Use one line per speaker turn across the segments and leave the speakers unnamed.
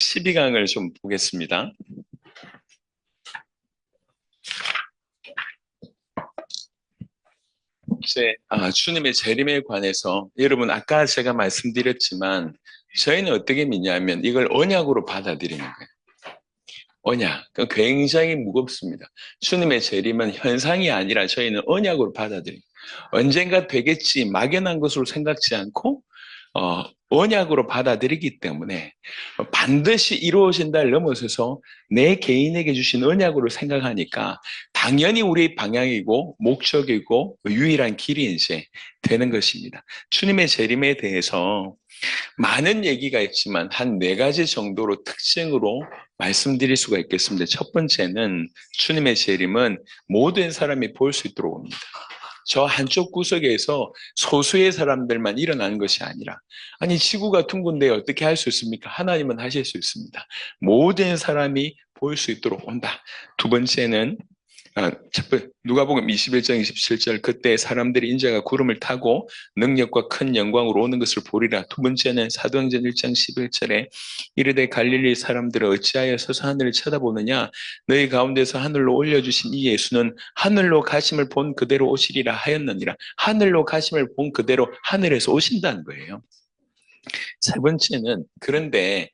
12강을 좀 보겠습니다. 주님의 재림에 관해서 여러분 아까 제가 말씀드렸지만 저희는 어떻게 믿냐면 이걸 언약으로 받아들이는 거예요. 언약. 굉장히 무겁습니다. 주님의 재림은 현상이 아니라 저희는 언약으로 받아들여요. 언젠가 되겠지 막연한 것으로 생각지 않고 언약으로 받아들이기 때문에 반드시 이루어진다를 넘어서서 내 개인에게 주신 언약으로 생각하니까 당연히 우리의 방향이고 목적이고 유일한 길이 이제 되는 것입니다. 주님의 재림에 대해서 많은 얘기가 있지만 한 네 가지 정도로 특징으로 말씀드릴 수가 있겠습니다. 첫 번째는 주님의 재림은 모든 사람이 볼 수 있도록 옵니다. 저 한쪽 구석에서 소수의 사람들만 일어나는 것이 아니라 아니 지구가 둥근데 어떻게 할 수 있습니까? 하나님은 하실 수 있습니다. 모든 사람이 볼 수 있도록 온다. 두 번째는 누가복음 21장 27절 그때 사람들이 인자가 구름을 타고 능력과 큰 영광으로 오는 것을 보리라. 두 번째는 사도행전 1장 11절에 이르되 갈릴리 사람들은 어찌하여 서서 하늘을 쳐다보느냐 너희 가운데서 하늘로 올려주신 이 예수는 하늘로 가심을 본 그대로 오시리라 하였느니라. 하늘로 가심을 본 그대로 하늘에서 오신다는 거예요. 세 번째는 그런데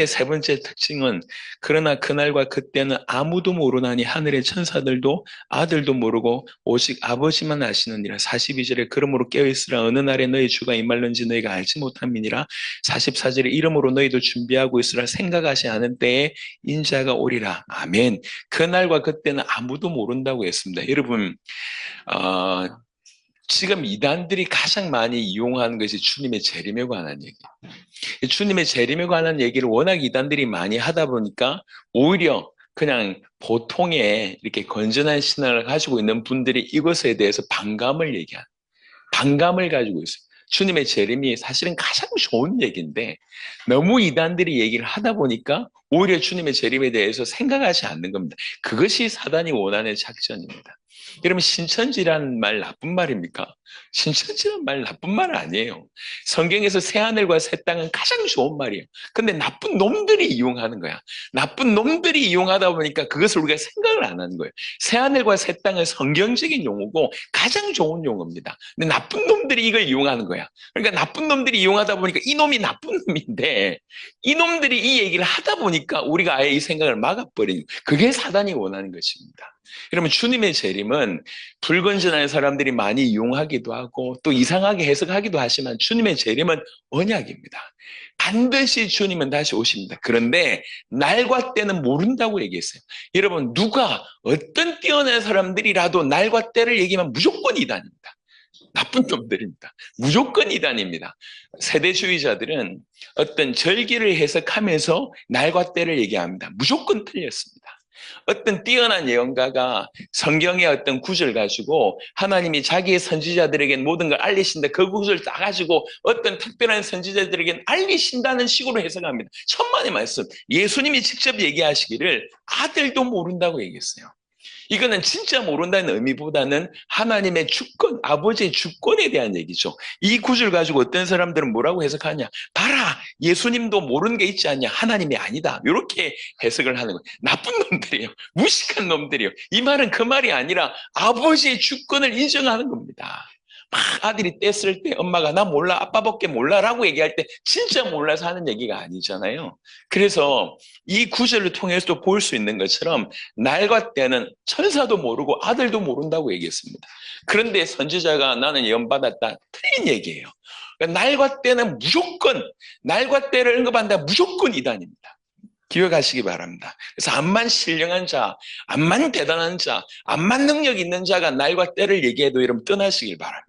세 번째 특징은 그러나 그날과 그때는 아무도 모르나니 하늘의 천사들도 아들도 모르고 오직 아버지만 아시느니라. 42절에 그러므로 깨어있으라 어느 날에 너희 주가 임할는지 너희가 알지 못함이니라. 44절에 이러므로 너희도 준비하고 있으라 생각하지 않은 때에 인자가 오리라. 아멘. 그날과 그때는 아무도 모른다고 했습니다. 여러분 지금 이단들이 가장 많이 이용하는 것이 주님의 재림에 관한 얘기예요. 주님의 재림에 관한 얘기를 워낙 이단들이 많이 하다 보니까 오히려 그냥 보통의 이렇게 건전한 신앙을 가지고 있는 분들이 이것에 대해서 반감을 가지고 있어요. 주님의 재림이 사실은 가장 좋은 얘기인데 너무 이단들이 얘기를 하다 보니까 오히려 주님의 재림에 대해서 생각하지 않는 겁니다. 그것이 사단이 원하는 작전입니다. 여러분 신천지라는 말 나쁜 말입니까? 신천지라는 말 나쁜 말 아니에요. 성경에서 새하늘과 새 땅은 가장 좋은 말이에요. 근데 나쁜 놈들이 이용하는 거야. 나쁜 놈들이 이용하다 보니까 그것을 우리가 생각을 안 하는 거예요. 새하늘과 새 땅은 성경적인 용어고 가장 좋은 용어입니다. 근데 나쁜 놈들이 이걸 이용하는 거야. 그러니까 나쁜 놈들이 이용하다 보니까 이놈이 나쁜 놈인데 이놈들이 이 얘기를 하다 보니까 우리가 아예 이 생각을 막아버리는 거예요. 그게 사단이 원하는 것입니다. 여러분 주님의 재림은 불건전한 사람들이 많이 이용하기도 하고 또 이상하게 해석하기도 하지만 주님의 재림은 언약입니다. 반드시 주님은 다시 오십니다. 그런데 날과 때는 모른다고 얘기했어요. 여러분 누가 어떤 뛰어난 사람들이라도 날과 때를 얘기하면 무조건 이단입니다. 나쁜 놈들입니다. 무조건 이단입니다. 세대주의자들은 어떤 절기를 해석하면서 날과 때를 얘기합니다. 무조건 틀렸습니다. 어떤 뛰어난 예언가가 성경의 어떤 구절 가지고 하나님이 자기의 선지자들에게 모든 걸 알리신다. 그 구절 따가지고 어떤 특별한 선지자들에게 알리신다는 식으로 해석합니다. 천만의 말씀. 예수님이 직접 얘기하시기를 아들도 모른다고 얘기했어요. 이거는 진짜 모른다는 의미보다는 하나님의 주권, 아버지의 주권에 대한 얘기죠. 이 구절 가지고 어떤 사람들은 뭐라고 해석하냐. 봐라, 예수님도 모르는 게 있지 않냐. 하나님이 아니다. 이렇게 해석을 하는 거예요. 나쁜 놈들이에요. 무식한 놈들이에요. 이 말은 그 말이 아니라 아버지의 주권을 인정하는 겁니다. 막 아들이 뗐을 때 엄마가 나 몰라 아빠밖에 몰라라고 얘기할 때 진짜 몰라서 하는 얘기가 아니잖아요. 그래서 이 구절을 통해서도 볼 수 있는 것처럼 날과 때는 천사도 모르고 아들도 모른다고 얘기했습니다. 그런데 선지자가 나는 예언받았다. 틀린 얘기예요. 그러니까 날과 때는 무조건 날과 때를 언급한다. 무조건 이단입니다. 기억하시기 바랍니다. 그래서 암만 신령한 자, 암만 대단한 자, 암만 능력 있는 자가 날과 때를 얘기해도 여러분 떠나시길 바랍니다.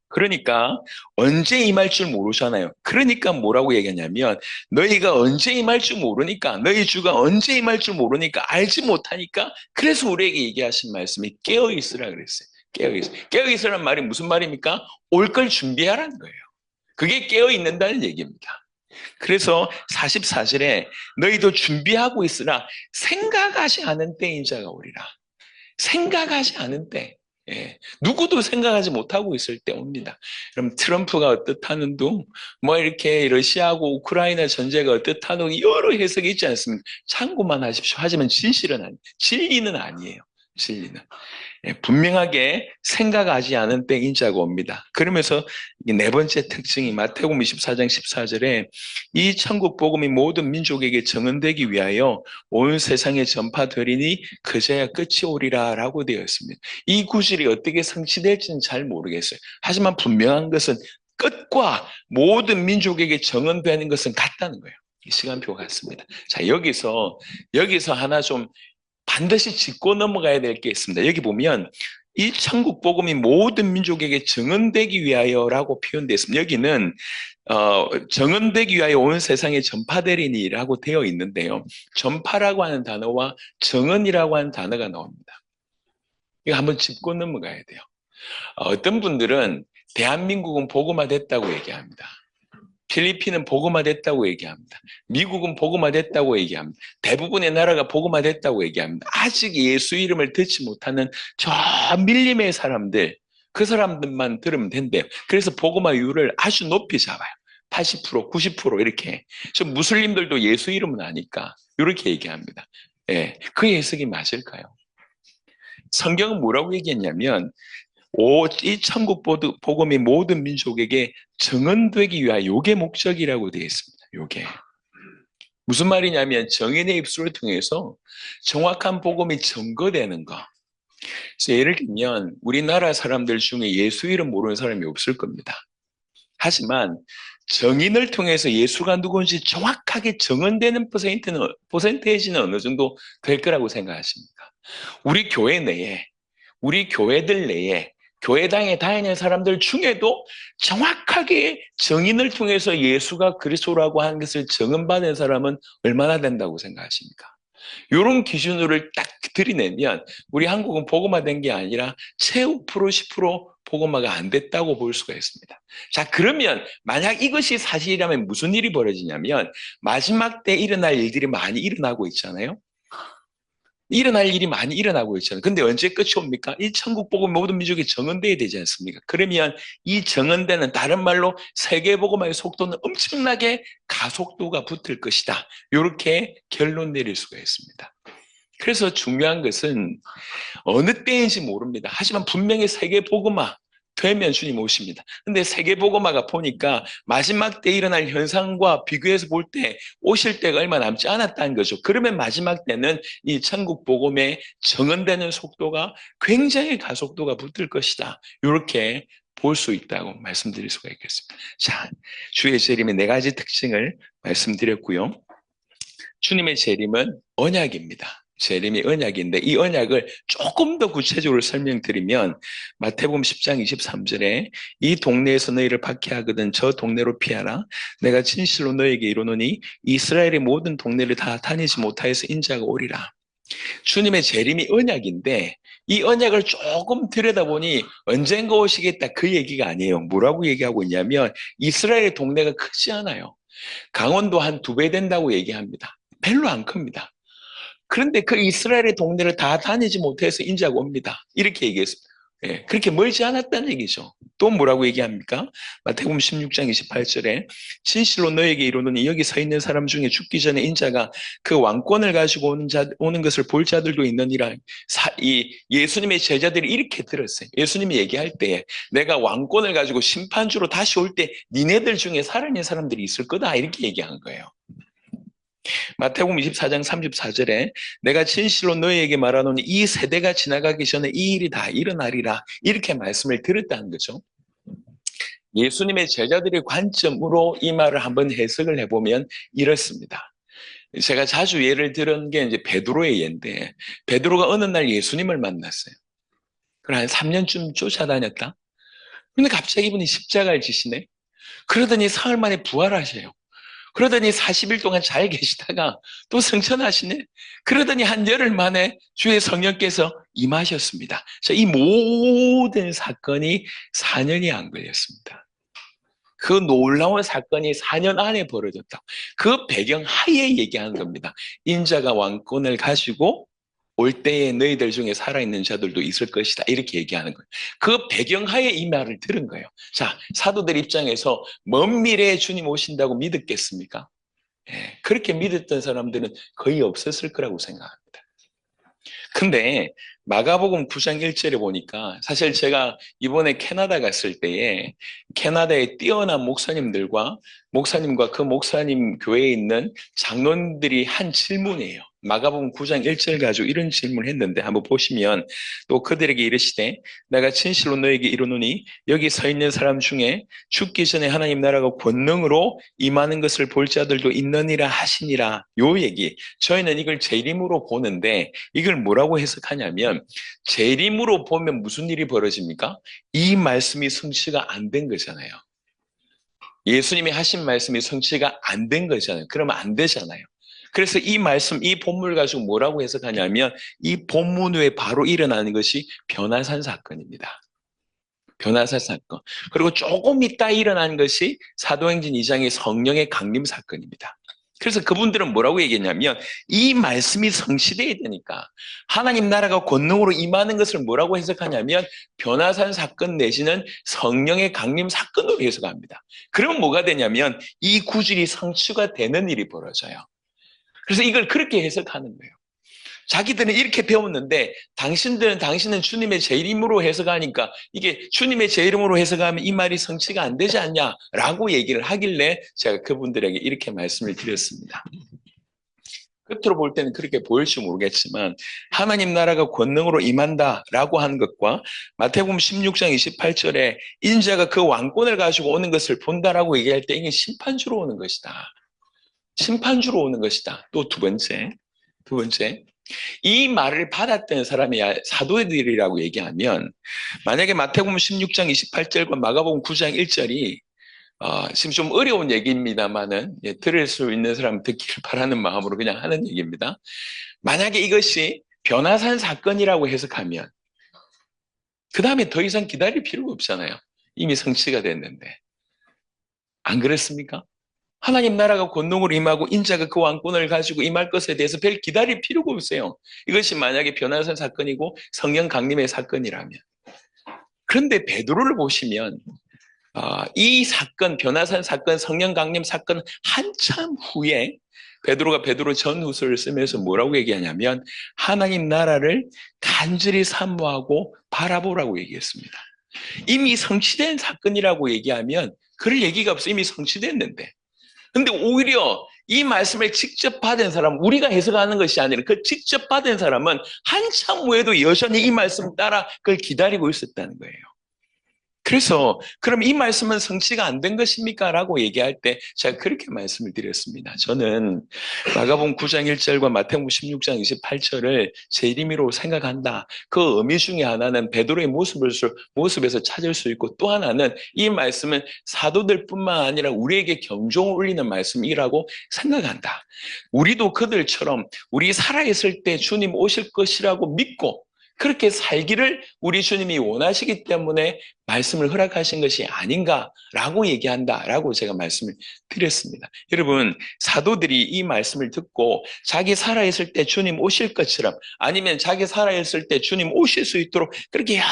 그러니까 언제 임할 줄 모르잖아요. 그러니까 뭐라고 얘기하냐면 너희가 언제 임할 줄 모르니까 너희 주가 언제 임할 줄 모르니까 알지 못하니까 그래서 우리에게 얘기하신 말씀이 깨어있으라 그랬어요. 깨어있으라는 말이 무슨 말입니까? 올 걸 준비하라는 거예요. 그게 깨어있는다는 얘기입니다. 그래서 44절에 너희도 준비하고 있으라 생각하지 않은 때인 자가 오리라. 생각하지 않은 때. 예, 누구도 생각하지 못하고 있을 때 옵니다. 그럼 트럼프가 어떻다는 둥, 뭐 이렇게 러시아하고 우크라이나 전쟁가 어떻다는 둥 여러 해석이 있지 않습니까? 참고만 하십시오. 하지만 진실은 아니, 진리는 아니에요. 진리는. 예, 분명하게 생각하지 않은 때 인자가 옵니다. 그러면서 네 번째 특징이 마태복음 24장 14절에 이 천국 복음이 모든 민족에게 증언되기 위하여 온 세상에 전파되리니 그제야 끝이 오리라 라고 되어 있습니다. 이 구절이 어떻게 성취될지는 잘 모르겠어요. 하지만 분명한 것은 끝과 모든 민족에게 증언되는 것은 같다는 거예요. 이 시간표 같습니다. 자, 여기서 하나 좀 반드시 짚고 넘어가야 될 게 있습니다. 여기 보면 이 천국 복음이 모든 민족에게 증언되기 위하여라고 표현되어 있습니다. 여기는 증언되기 위하여 온 세상에 전파되리니라고 되어 있는데요. 전파라고 하는 단어와 증언이라고 하는 단어가 나옵니다. 이거 한번 짚고 넘어가야 돼요. 어떤 분들은 대한민국은 복음화 됐다고 얘기합니다. 필리핀은 복음화 됐다고 얘기합니다. 미국은 복음화 됐다고 얘기합니다. 대부분의 나라가 복음화 됐다고 얘기합니다. 아직 예수 이름을 듣지 못하는 저 밀림의 사람들, 그 사람들만 들으면 된대요. 그래서 복음화율을 아주 높이 잡아요. 80%, 90% 이렇게. 저 무슬림들도 예수 이름은 아니까 이렇게 얘기합니다. 예, 그 해석이 맞을까요? 성경은 뭐라고 얘기했냐면 이 천국 복음이 모든 민족에게 증언되기 위하여 요게 목적이라고 되어 있습니다. 요게. 무슨 말이냐면 정인의 입술을 통해서 정확한 복음이 증거되는 거. 그래서 예를 들면 우리나라 사람들 중에 예수 이름 모르는 사람이 없을 겁니다. 하지만 정인을 통해서 예수가 누군지 정확하게 증언되는 퍼센테이지는 어느 정도 될 거라고 생각하십니까? 우리 교회 내에, 우리 교회들 내에 교회당에 다니는 사람들 중에도 정확하게 정인을 통해서 예수가 그리스도라고 하는 것을 증언받은 사람은 얼마나 된다고 생각하십니까? 이런 기준으로 딱 들이내면 우리 한국은 복음화된 게 아니라 채 5%, 10% 복음화가 안 됐다고 볼 수가 있습니다. 자, 그러면 만약 이것이 사실이라면 무슨 일이 벌어지냐면 마지막 때 일어날 일들이 많이 일어나고 있잖아요. 일어날 일이 많이 일어나고 있잖아요. 근데 언제 끝이 옵니까? 이 천국 복음 모든 민족이 정언돼야 되지 않습니까? 그러면 이 정언되는 다른 말로 세계 복음화의 속도는 엄청나게 가속도가 붙을 것이다. 이렇게 결론 내릴 수가 있습니다. 그래서 중요한 것은 어느 때인지 모릅니다. 하지만 분명히 세계 복음화 되면 주님 오십니다. 근데 세계복음화가 보니까 마지막 때 일어날 현상과 비교해서 볼 때 오실 때가 얼마 남지 않았다는 거죠. 그러면 마지막 때는 이 천국 복음의 정언되는 속도가 굉장히 가속도가 붙을 것이다. 이렇게 볼 수 있다고 말씀드릴 수가 있겠습니다. 자, 주의 재림의 네 가지 특징을 말씀드렸고요. 주님의 재림은 언약입니다. 재림이 언약인데 이 언약을 조금 더 구체적으로 설명드리면 마태복음 10장 23절에 이 동네에서 너희를 박해하거든 저 동네로 피하라. 내가 진실로 너에게 이르노니 이스라엘의 모든 동네를 다 다니지 못하여서 인자가 오리라. 주님의 재림이 언약인데 이 언약을 조금 들여다보니 언젠가 오시겠다 그 얘기가 아니에요. 뭐라고 얘기하고 있냐면 이스라엘의 동네가 크지 않아요. 강원도 한 2배 된다고 얘기합니다. 별로 안 큽니다. 그런데 그 이스라엘의 동네를 다 다니지 못해서 인자가 옵니다. 이렇게 얘기했습니다. 예, 그렇게 멀지 않았다는 얘기죠. 또 뭐라고 얘기합니까? 마태복음 16장 28절에 진실로 너에게 이르노니 여기 서 있는 사람 중에 죽기 전에 인자가 그 왕권을 가지고 오는 것을 볼 자들도 있느니라. 이 예수님의 제자들이 이렇게 들었어요. 예수님이 얘기할 때 내가 왕권을 가지고 심판주로 다시 올 때 니네들 중에 살아있는 사람들이 있을 거다 이렇게 얘기한 거예요. 마태복음 24장 34절에 내가 진실로 너희에게 말하노니 이 세대가 지나가기 전에 이 일이 다 일어나리라 이렇게 말씀을 드렸다는 거죠. 예수님의 제자들의 관점으로 이 말을 한번 해석을 해보면 이렇습니다. 제가 자주 예를 들은 게 이제 베드로의 예인데 베드로가 어느 날 예수님을 만났어요. 그걸 한 3년쯤 쫓아다녔다. 근데 갑자기 이분이 십자가를 지시네. 그러더니 사흘 만에 부활하셔요. 그러더니 40일 동안 잘 계시다가 또 승천하시네. 그러더니 한 열흘 만에 주의 성령께서 임하셨습니다. 이 모든 사건이 4년이 안 걸렸습니다. 그 놀라운 사건이 4년 안에 벌어졌다. 그 배경 하에 얘기하는 겁니다. 인자가 왕권을 가지고 올 때에 너희들 중에 살아있는 자들도 있을 것이다. 이렇게 얘기하는 거예요. 그 배경하에 이 말을 들은 거예요. 자, 사도들 입장에서 먼 미래에 주님 오신다고 믿었겠습니까? 예, 그렇게 믿었던 사람들은 거의 없었을 거라고 생각합니다. 근데 마가복음 9장 1절에 보니까 사실 제가 이번에 캐나다 갔을 때에 캐나다의 뛰어난 목사님과 그 목사님 교회에 있는 장로님들이 한 질문이에요. 마가복음 9장 1절 가지고 이런 질문을 했는데 한번 보시면 또 그들에게 이르시되 내가 진실로 너에게 이르노니 여기 서 있는 사람 중에 죽기 전에 하나님 나라가 권능으로 임하는 것을 볼 자들도 있느니라 하시니라. 요 얘기. 저희는 이걸 재림으로 보는데 이걸 뭐라고 해석하냐면 재림으로 보면 무슨 일이 벌어집니까? 이 말씀이 성취가 안 된 거잖아요. 예수님이 하신 말씀이 성취가 안 된 거잖아요. 그러면 안 되잖아요. 그래서 이 말씀, 이 본문을 가지고 뭐라고 해석하냐면 이 본문 외에 바로 일어나는 것이 변화산 사건입니다. 변화산 사건. 그리고 조금 있다 일어난 것이 사도행전 2장의 성령의 강림 사건입니다. 그래서 그분들은 뭐라고 얘기했냐면 이 말씀이 성취되어야 되니까 하나님 나라가 권능으로 임하는 것을 뭐라고 해석하냐면 변화산 사건 내지는 성령의 강림 사건으로 해석합니다. 그러면 뭐가 되냐면 이 구절이 성취가 되는 일이 벌어져요. 그래서 이걸 그렇게 해석하는 거예요. 자기들은 이렇게 배웠는데 당신은 주님의 제 이름으로 해석하니까 이게 주님의 제 이름으로 해석하면 이 말이 성취가 안 되지 않냐라고 얘기를 하길래 제가 그분들에게 이렇게 말씀을 드렸습니다. 끝으로 볼 때는 그렇게 보일지 모르겠지만 하나님 나라가 권능으로 임한다라고 하는 것과 마태복음 16장 28절에 인자가 그 왕권을 가지고 오는 것을 본다라고 얘기할 때 이게 심판주로 오는 것이다. 심판주로 오는 것이다. 또 두 번째. 이 말을 받았던 사람이 사도들이라고 얘기하면 만약에 마태복음 16장 28절과 마가복음 9장 1절이 지금 좀 어려운 얘기입니다만은 들을 수 있는 사람 듣기를 바라는 마음으로 그냥 하는 얘기입니다. 만약에 이것이 변화산 사건이라고 해석하면 그 다음에 더 이상 기다릴 필요가 없잖아요. 이미 성취가 됐는데. 안 그렇습니까? 하나님 나라가 권능으로 임하고 인자가 그 왕권을 가지고 임할 것에 대해서 별 기다릴 필요가 없어요. 이것이 만약에 변화산 사건이고 성령 강림의 사건이라면. 그런데 베드로를 보시면 이 사건, 변화산 사건, 성령 강림 사건 한참 후에 베드로 전후서를 쓰면서 뭐라고 얘기하냐면 하나님 나라를 간절히 사모하고 바라보라고 얘기했습니다. 이미 성취된 사건이라고 얘기하면 그럴 얘기가 없어. 이미 성취됐는데. 근데 오히려 이 말씀을 직접 받은 사람, 우리가 해석하는 것이 아니라 그 직접 받은 사람은 한참 후에도 여전히 이 말씀 따라 그걸 기다리고 있었다는 거예요. 그래서 그럼 이 말씀은 성취가 안 된 것입니까? 라고 얘기할 때 제가 그렇게 말씀을 드렸습니다. 저는 마가복음 9장 1절과 마태복음 16장 28절을 재림으로 생각한다. 그 의미 중에 하나는 베드로의 모습에서 찾을 수 있고 또 하나는 이 말씀은 사도들뿐만 아니라 우리에게 경종을 울리는 말씀이라고 생각한다. 우리도 그들처럼 우리 살아있을 때 주님 오실 것이라고 믿고 그렇게 살기를 우리 주님이 원하시기 때문에 말씀을 허락하신 것이 아닌가라고 얘기한다라고 제가 말씀을 드렸습니다. 여러분, 사도들이 이 말씀을 듣고 자기 살아있을 때 주님 오실 것처럼 아니면 자기 살아있을 때 주님 오실 수 있도록 그렇게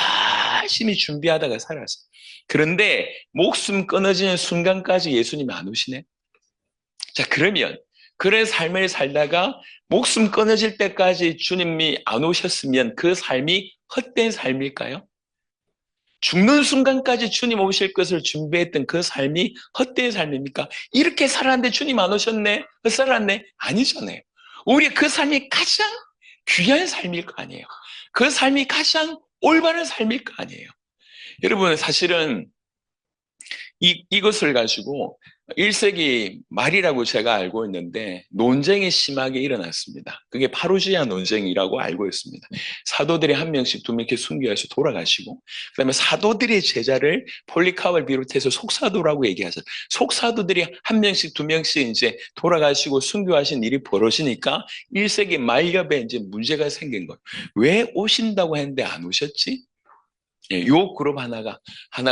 열심히 준비하다가 살았어요. 그런데 목숨 끊어지는 순간까지 예수님이 안 오시네. 자, 그러면 그런 삶을 살다가 목숨 끊어질 때까지 주님이 안 오셨으면 그 삶이 헛된 삶일까요? 죽는 순간까지 주님 오실 것을 준비했던 그 삶이 헛된 삶입니까? 이렇게 살았는데 주님 안 오셨네? 헛살았네? 아니잖아요. 오히려 그 삶이 가장 귀한 삶일 거 아니에요. 그 삶이 가장 올바른 삶일 거 아니에요. 여러분, 사실은 이것을 가지고 1세기 말이라고 제가 알고 있는데 논쟁이 심하게 일어났습니다. 그게 파루지아 논쟁이라고 알고 있습니다. 사도들이 한 명씩 두 명씩 순교해서 돌아가시고 그다음에 사도들의 제자를 폴리카를 비롯해서 속사도라고 얘기하죠. 속사도들이 한 명씩 두 명씩 이제 돌아가시고 순교하신 일이 벌어지니까 1세기 말엽에 이제 문제가 생긴 거예요. 왜 오신다고 했는데 안 오셨지? 요 그룹 하나가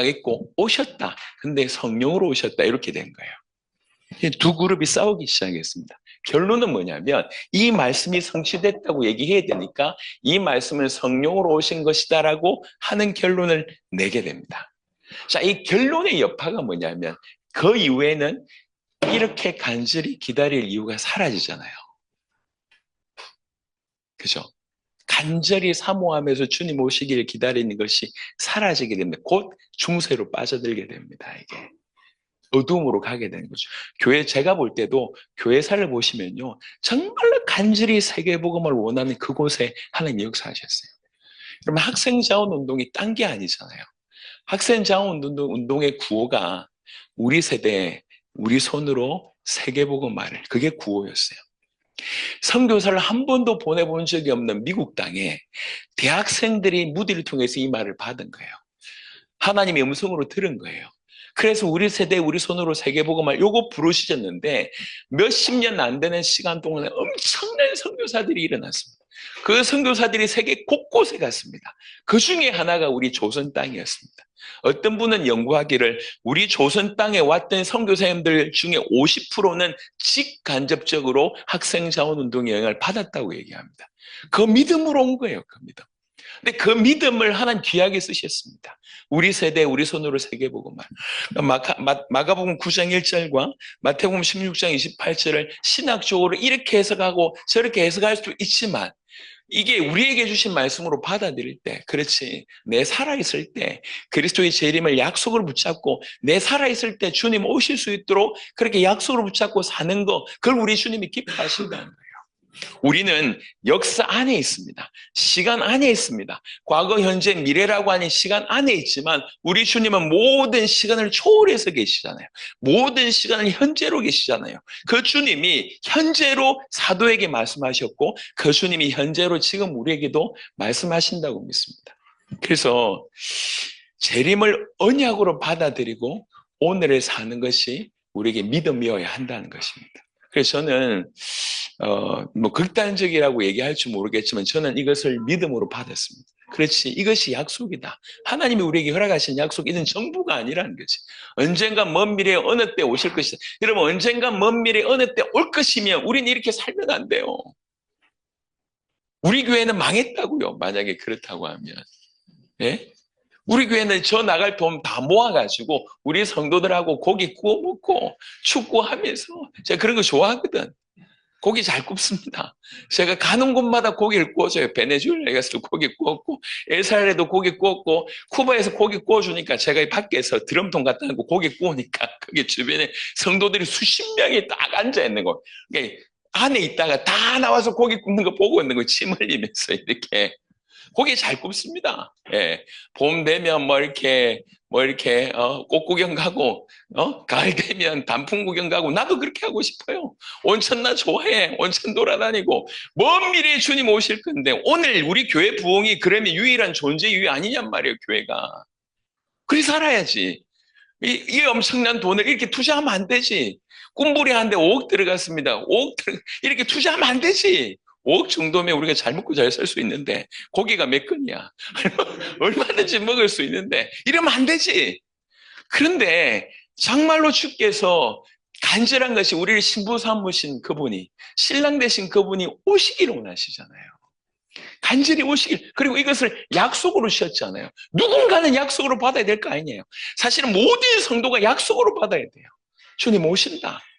있고 오셨다. 근데 성령으로 오셨다. 이렇게 된 거예요. 이 두 그룹이 싸우기 시작했습니다. 결론은 뭐냐면 이 말씀이 성취됐다고 얘기해야 되니까 이 말씀은 성령으로 오신 것이다라고 하는 결론을 내게 됩니다. 자, 이 결론의 여파가 뭐냐면 그 이후에는 이렇게 간절히 기다릴 이유가 사라지잖아요. 그죠? 간절히 사모하면서 주님 오시기를 기다리는 것이 사라지게 됩니다. 곧 중세로 빠져들게 됩니다. 이게 어둠으로 가게 되는 거죠. 교회 제가 볼 때도 교회사를 보시면요, 정말로 간절히 세계복음을 원하는 그곳에 하나님 역사하셨어요. 그러면 학생 자원 운동이 딴 게 아니잖아요. 학생 자원 운동의 구호가 우리 세대 우리 손으로 세계복음 말을, 그게 구호였어요. 선교사를 한 번도 보내본 적이 없는 미국 땅에 대학생들이 무디를 통해서 이 말을 받은 거예요. 하나님의 음성으로 들은 거예요. 그래서 우리 세대 우리 손으로 세계복음을 요거 부르시셨는데 몇십 년 안 되는 시간 동안에 엄청난 선교사들이 일어났습니다. 그 선교사들이 세계 곳곳에 갔습니다. 그 중에 하나가 우리 조선 땅이었습니다. 어떤 분은 연구하기를 우리 조선 땅에 왔던 선교사님들 중에 50%는 직간접적으로 학생 자원 운동의 영향을 받았다고 얘기합니다. 그 믿음으로 온 거예요. 그 믿음. 근데 그 믿음을 하나님 귀하게 쓰셨습니다. 우리 세대 우리 손으로 세계복음을. 마가복음 9장 1절과 마태복음 16장 28절을 신학적으로 이렇게 해석하고 저렇게 해석할 수도 있지만 이게 우리에게 주신 말씀으로 받아들일 때, 그렇지, 내 살아있을 때 그리스도의 재림을 약속을 붙잡고 내 살아있을 때 주님 오실 수 있도록 그렇게 약속을 붙잡고 사는 거, 그걸 우리 주님이 기뻐하신다는 거예요. 우리는 역사 안에 있습니다. 시간 안에 있습니다. 과거, 현재, 미래라고 하는 시간 안에 있지만 우리 주님은 모든 시간을 초월해서 계시잖아요. 모든 시간을 현재로 계시잖아요. 그 주님이 현재로 사도에게 말씀하셨고 그 주님이 현재로 지금 우리에게도 말씀하신다고 믿습니다. 그래서 재림을 언약으로 받아들이고 오늘을 사는 것이 우리에게 믿음이어야 한다는 것입니다. 그래서 저는 뭐 극단적이라고 얘기할지 모르겠지만 저는 이것을 믿음으로 받았습니다. 그렇지, 이것이 약속이다. 하나님이 우리에게 허락하신 약속, 이는 정부가 아니라는 거지. 언젠가 먼 미래에 어느 때 오실 것이다. 여러분, 언젠가 먼 미래에 어느 때 올 것이면 우리는 이렇게 살면 안 돼요. 우리 교회는 망했다고요. 만약에 그렇다고 하면. 예? 우리 교회는 저 나갈 돈 다 모아가지고 우리 성도들하고 고기 구워 먹고 축구하면서, 제가 그런 거 좋아하거든. 고기 잘 굽습니다. 제가 가는 곳마다 고기를 구워줘요. 베네수엘라에 가서 고기 구웠고, 엘사레도 고기 구웠고, 쿠바에서 고기 구워주니까 제가 밖에서 드럼통 갖다 놓고 고기 구우니까 거기 주변에 성도들이 수십 명이 딱 앉아있는 거. 안에 있다가 다 나와서 고기 굽는 거 보고 있는 거, 침 흘리면서 이렇게. 고기 잘 굽습니다. 예. 봄 되면 꽃 구경 가고, 가을 되면 단풍 구경 가고, 나도 그렇게 하고 싶어요. 온천 나 좋아해. 온천 돌아다니고. 먼 미래에 주님 오실 건데, 오늘 우리 교회 부흥이 그러면 유일한 존재 이유 아니냔 말이에요, 교회가. 그리 살아야지. 이 엄청난 돈을 이렇게 투자하면 안 되지. 꿈부리 하는데 5억 들어갔습니다. 이렇게 투자하면 안 되지. 5억 정도면 우리가 잘 먹고 잘 살 수 있는데, 고기가 몇 건이야. 얼마든지 먹을 수 있는데, 이러면 안 되지. 그런데 정말로 주께서 간절한 것이 우리를 신부 삼으신 그분이, 신랑 되신 그분이 오시기를 원하시잖아요. 간절히 오시길. 그리고 이것을 약속으로 주셨잖아요. 누군가는 약속으로 받아야 될 거 아니에요. 사실은 모든 성도가 약속으로 받아야 돼요. 주님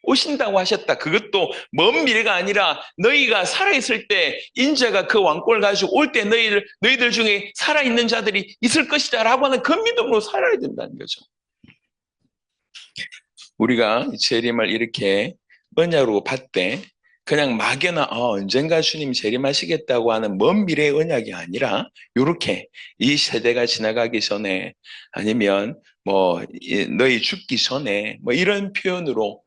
오신다고 하셨다. 그것도 먼 미래가 아니라 너희가 살아있을 때 인자가 그 왕권을 가지고 올 때 너희들 중에 살아있는 자들이 있을 것이다 라고 하는 그 믿음으로 살아야 된다는 거죠. 우리가 재림을 이렇게 언약으로 받되 그냥 막연한 언젠가 주님 재림하시겠다고 하는 먼 미래의 언약이 아니라 이렇게 이 세대가 지나가기 전에, 아니면 너희 죽기 전에 이런 표현으로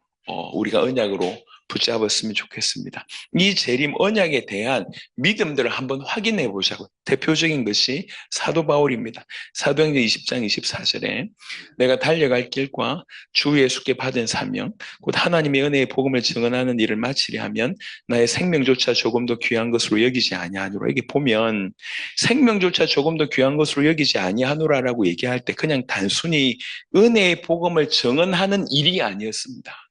우리가 언약으로 붙잡았으면 좋겠습니다. 이 재림 언약에 대한 믿음들을 한번 확인해 보자고. 대표적인 것이 사도 바울입니다. 사도행전 20장 24절에 내가 달려갈 길과 주 예수께 받은 사명 곧 하나님의 은혜의 복음을 증언하는 일을 마치려 하면 나의 생명조차 조금도 귀한 것으로 여기지 아니하노라. 이게 보면 생명조차 조금도 귀한 것으로 여기지 아니하노라라고 얘기할 때 그냥 단순히 은혜의 복음을 증언하는 일이 아니었습니다.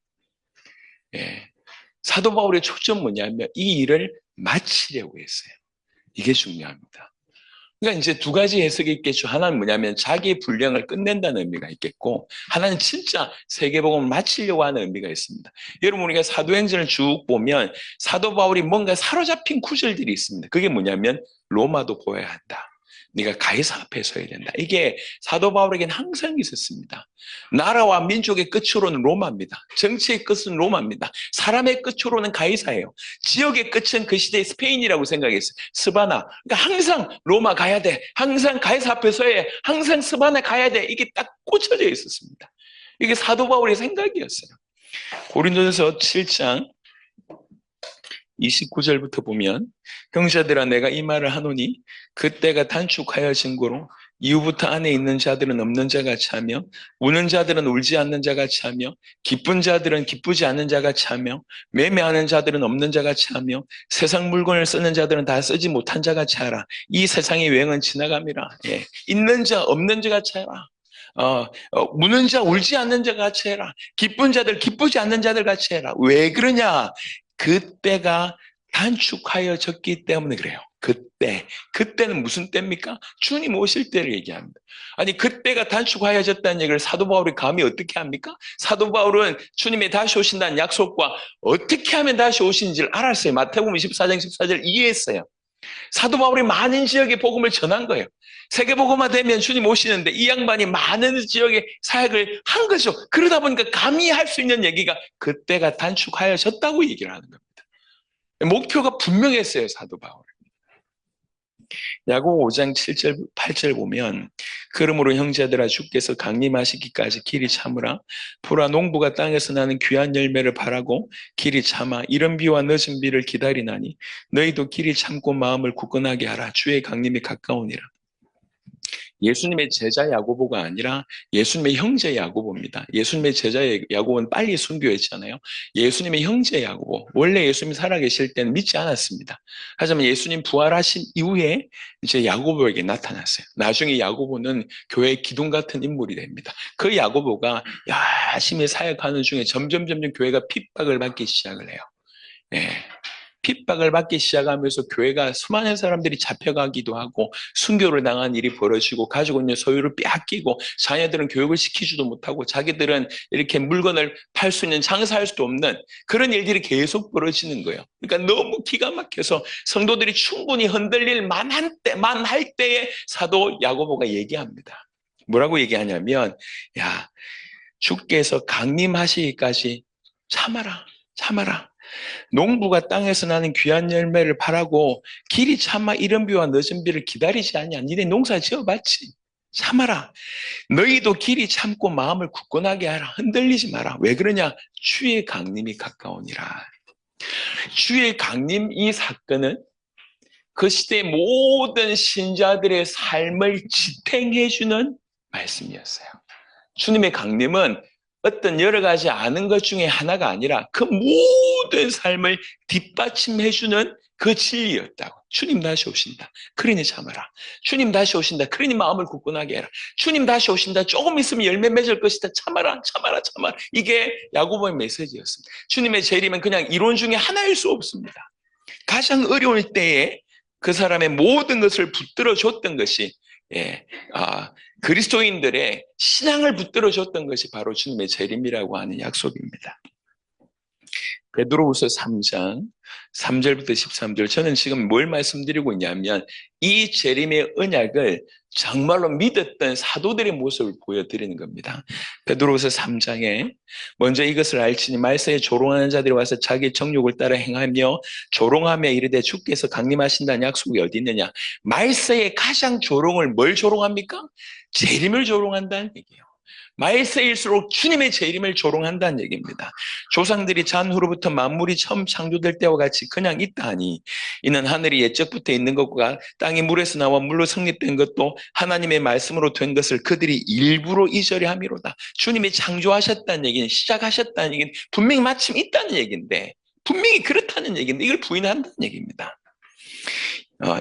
예. 사도 바울의 초점 뭐냐면 이 일을 마치려고 했어요. 이게 중요합니다. 그러니까 이제 두 가지 해석이 있겠죠. 하나는 뭐냐면 자기의 분량을 끝낸다는 의미가 있겠고, 하나는 진짜 세계복음을 마치려고 하는 의미가 있습니다. 여러분, 우리가 사도행전을 쭉 보면 사도 바울이 뭔가 사로잡힌 구절들이 있습니다. 그게 뭐냐면 로마도 보여야 한다. 네가 가이사 앞에 서야 된다. 이게 사도 바울에게는 항상 있었습니다. 나라와 민족의 끝으로는 로마입니다. 정치의 끝은 로마입니다. 사람의 끝으로는 가이사예요. 지역의 끝은 그 시대의 스페인이라고 생각했어요. 스바나. 그러니까 항상 로마 가야 돼. 항상 가이사 앞에 서야 해. 항상 스바나 가야 돼. 이게 딱 꽂혀져 있었습니다. 이게 사도 바울의 생각이었어요. 고린도전서 7장 29절부터 보면 형제들아 내가 이 말을 하노니 그때가 단축하여 증거로 이후부터 안에 있는 자들은 없는 자같이 하며 우는 자들은 울지 않는 자같이 하며 기쁜 자들은 기쁘지 않는 자같이 하며 매매하는 자들은 없는 자같이 하며 세상 물건을 쓰는 자들은 다 쓰지 못한 자같이 하라. 이 세상의 유행은 지나감이라. 예. 있는 자 없는 자같이 하라. 우는 자 울지 않는 자 같이 해라. 기쁜 자들 기쁘지 않는 자들 같이 해라. 왜 그러냐? 그때가 단축하여졌기 때문에 그래요. 그때는 무슨 때입니까? 주님 오실 때를 얘기합니다. 아니 그때가 단축하여졌다는 얘기를 사도 바울이 감히 어떻게 합니까? 사도 바울은 주님이 다시 오신다는 약속과 어떻게 하면 다시 오시는지를 알았어요. 마태복음 24장 14절 이해했어요. 사도 바울이 많은 지역에 복음을 전한 거예요. 세계복음화 되면 주님 오시는데 이 양반이 많은 지역에 사역을 한 거죠. 그러다 보니까 감히 할 수 있는 얘기가 그때가 단축하여졌다고 얘기를 하는 겁니다. 목표가 분명했어요, 사도 바울. 야고보 5장 7절 8절 보면 그러므로 형제들아 주께서 강림하시기까지 길이 참으라. 보라 농부가 땅에서 나는 귀한 열매를 바라고 길이 참아 이른 비와 늦은 비를 기다리나니 너희도 길이 참고 마음을 굳건하게 하라. 주의 강림이 가까우니라. 예수님의 제자 야고보가 아니라 예수님의 형제 야고보입니다. 예수님의 제자 야고보는 빨리 순교했잖아요. 예수님의 형제 야고보. 원래 예수님이 살아계실 때는 믿지 않았습니다. 하지만 예수님 부활하신 이후에 이제 야고보에게 나타났어요. 나중에 야고보는 교회의 기둥 같은 인물이 됩니다. 그 야고보가 열심히 사역하는 중에 점점 교회가 핍박을 받기 시작을 해요. 예. 핍박을 받기 시작하면서 교회가 수많은 사람들이 잡혀가기도 하고 순교를 당한 일이 벌어지고 가지고 있는 소유를 빼앗기고 자녀들은 교육을 시키지도 못하고 자기들은 이렇게 물건을 팔 수 있는 장사할 수도 없는 그런 일들이 계속 벌어지는 거예요. 그러니까 너무 기가 막혀서 성도들이 충분히 흔들릴 만할 때에 사도 야고보가 얘기합니다. 뭐라고 얘기하냐면 야 주께서 강림하시기까지 참아라. 농부가 땅에서 나는 귀한 열매를 바라고 길이 참아 이른 비와 늦은 비를 기다리지 않냐. 니네 농사 지어봤지. 참아라. 너희도 길이 참고 마음을 굳건하게 하라. 흔들리지 마라. 왜 그러냐? 주의 강림이 가까우니라. 주의 강림 이 사건은 그 시대의 모든 신자들의 삶을 지탱해주는 말씀이었어요. 주님의 강림은 어떤 여러 가지 아는 것 중에 하나가 아니라 그 모든 삶을 뒷받침해주는 그 진리였다고. 주님 다시 오신다. 그러니 참아라. 주님 다시 오신다. 그러니 마음을 굳건하게 해라. 주님 다시 오신다. 조금 있으면 열매 맺을 것이다. 참아라. 이게 야고보의 메시지였습니다. 주님의 재림은 그냥 이론 중에 하나일 수 없습니다. 가장 어려울 때에 그 사람의 모든 것을 붙들어줬던 것이 그리스도인들의 신앙을 붙들어줬던 것이 바로 주님의 재림이라고 하는 약속입니다. 베드로후서 3장 3절부터 13절 저는 지금 뭘 말씀드리고 있냐면 이 재림의 언약을 정말로 믿었던 사도들의 모습을 보여드리는 겁니다. 베드로후서 3장에 먼저 이것을 알지니 말세에 조롱하는 자들이 와서 자기 정욕을 따라 행하며 조롱하며 이르되 주께서 강림하신다는 약속이 어디 있느냐. 말세에 가장 조롱을 뭘 조롱합니까? 재림을 조롱한다는 얘기예요. 말세일수록 주님의 재림을 조롱한다는 얘기입니다. 조상들이 잔후로부터 만물이 처음 창조될 때와 같이 그냥 있다 하니 이는 하늘이 옛적부터 있는 것과 땅이 물에서 나와 물로 성립된 것도 하나님의 말씀으로 된 것을 그들이 일부러 잊으려 함이로다. 주님이 창조하셨다는 얘기는 시작하셨다는 얘기는 분명히 마침 있다는 얘기인데 분명히 그렇다는 얘기인데 이걸 부인한다는 얘기입니다.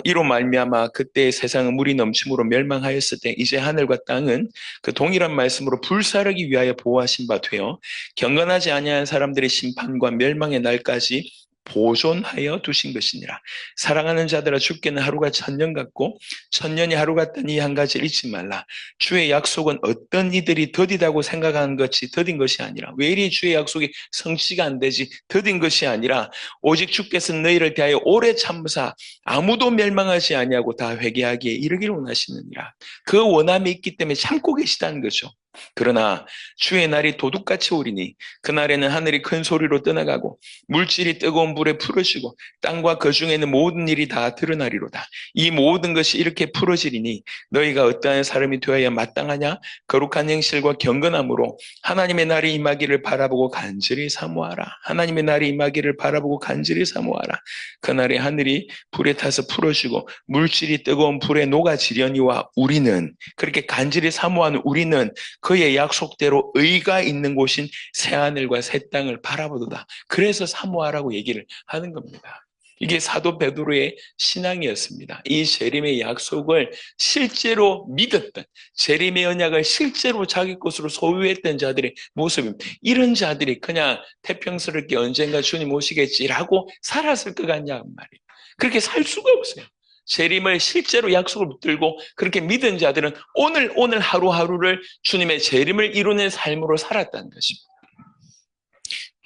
이로 말미암아 그때 세상은 물이 넘침으로 멸망하였을 때 이제 하늘과 땅은 그 동일한 말씀으로 불사르기 위하여 보호하신 바 되어 경건하지 아니한 사람들의 심판과 멸망의 날까지 보존하여 두신 것이니라. 사랑하는 자들아, 주께는 하루가 천년 같고 천년이 하루 같다니 한 가지를 잊지 말라. 주의 약속은 어떤 이들이 더디다고 생각하는 것이 더딘 것이 아니라, 왜 이리 주의 약속이 성취가 안 되지, 더딘 것이 아니라 오직 주께서 너희를 대하여 오래 참으사 아무도 멸망하지 아니하고 다 회개하기에 이르기를 원하시느니라. 그 원함이 있기 때문에 참고 계시다는 거죠. 그러나 주의 날이 도둑같이 오리니 그날에는 하늘이 큰 소리로 떠나가고 물질이 뜨거운 불에 풀어지고 땅과 그 중에 있는 모든 일이 다 드러나리로다. 이 모든 것이 이렇게 풀어지리니 너희가 어떠한 사람이 되어야 마땅하냐? 거룩한 행실과 경건함으로 하나님의 날이 임하기를 바라보고 간절히 사모하라. 하나님의 날이 임하기를 바라보고 간절히 사모하라. 그날에 하늘이 불에 타서 풀어지고 물질이 뜨거운 불에 녹아지려니와 우리는, 그렇게 간절히 사모하는 우리는 그의 약속대로 의가 있는 곳인 새하늘과 새 땅을 바라보도다. 그래서 사모하라고 얘기를 하는 겁니다. 이게 사도 베드로의 신앙이었습니다. 이 재림의 약속을 실제로 믿었던, 재림의 언약을 실제로 자기 것으로 소유했던 자들의 모습입니다. 이런 자들이 그냥 태평스럽게 언젠가 주님 오시겠지라고 살았을 것 같냐 말이에요. 그렇게 살 수가 없어요. 재림을 실제로 약속을 붙들고 그렇게 믿은 자들은 오늘 하루하루를 주님의 재림을 이루는 삶으로 살았다는 것입니다.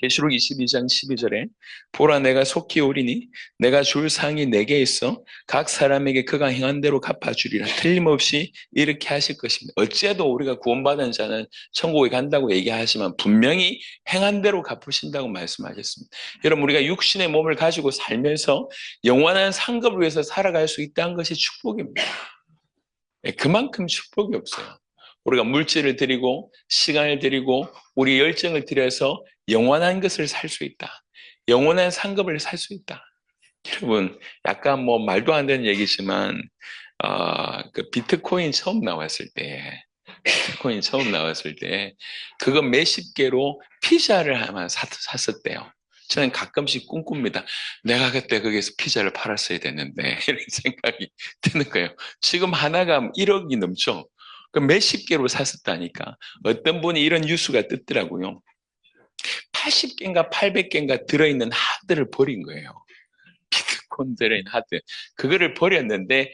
계시록 22장 12절에 보라, 내가 속히 오리니 내가 줄 상이 내게 있어 각 사람에게 그가 행한 대로 갚아주리라. 틀림없이 이렇게 하실 것입니다. 어째도 우리가 구원받은 자는 천국에 간다고 얘기하지만 분명히 행한 대로 갚으신다고 말씀하셨습니다. 여러분, 우리가 육신의 몸을 가지고 살면서 영원한 상급을 위해서 살아갈 수 있다는 것이 축복입니다. 그만큼 축복이 없어요. 우리가 물질을 드리고 시간을 드리고 우리 열정을 들여서 영원한 것을 살 수 있다. 영원한 상급을 살 수 있다. 여러분, 약간 뭐 말도 안 되는 얘기지만 그 비트코인 처음 나왔을 때, 그거 몇십 개로 피자를 아마 샀었대요. 저는 가끔씩 꿈꿉니다. 내가 그때 거기서 피자를 팔았어야 됐는데 이런 생각이 드는 거예요. 지금 하나가 1억이 넘죠. 그 몇십 개로 샀었다니까. 어떤 분이 이런 뉴스가 떴더라고요. 80개인가 800개인가 들어있는 하드를 버린 거예요. 비트코인 들어있는 하드. 그거를 버렸는데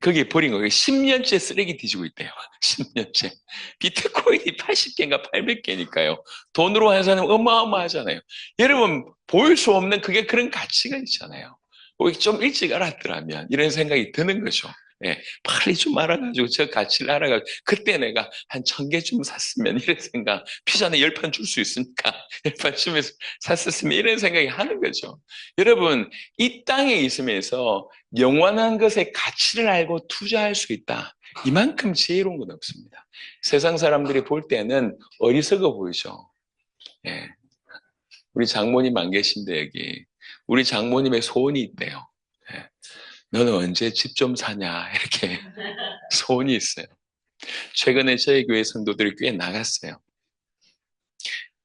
거기에 버린 거예요. 10년째 쓰레기 뒤지고 있대요. 10년째. 비트코인이 80개인가 800개니까요. 돈으로 하는 사람은 어마어마하잖아요. 여러분, 보일 수 없는 그게 그런 가치가 있잖아요. 좀 일찍 알았더라면 이런 생각이 드는 거죠. 예, 빨리 좀 알아가지고 저 가치를 알아가지고 그때 내가 한 1000개쯤 샀으면 이런 생각, 피자는 10판 줄 수 있으니까 10판 주면서 샀었으면 이런 생각이 하는 거죠. 여러분, 이 땅에 있으면서 영원한 것의 가치를 알고 투자할 수 있다. 이만큼 지혜로운 건 없습니다. 세상 사람들이 볼 때는 어리석어 보이죠. 예. 우리 장모님 안 계신데 여기 우리 장모님의 소원이 있대요. 예. 너는 언제 집 좀 사냐 이렇게 소원이 있어요. 최근에 저희 교회 성도들이 꽤 나갔어요.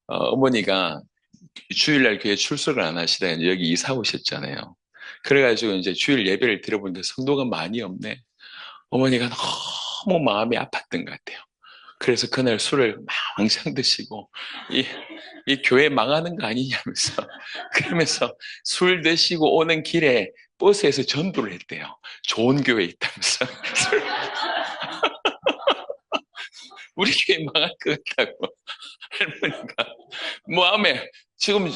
어머니가 주일날 교회 출석을 안 하시다가 여기 이사 오셨잖아요. 그래가지고 이제 주일 예배를 들어보니까 성도가 많이 없네. 어머니가 너무 마음이 아팠던 것 같아요. 그래서 그날 술을 왕창 드시고 이 교회 망하는 거 아니냐면서 그러면서 술 드시고 오는 길에 버스에서 전도를 했대요. 좋은 교회 있다면서. 우리 교회 망할 것 같다고 할머니가. 마음에 지금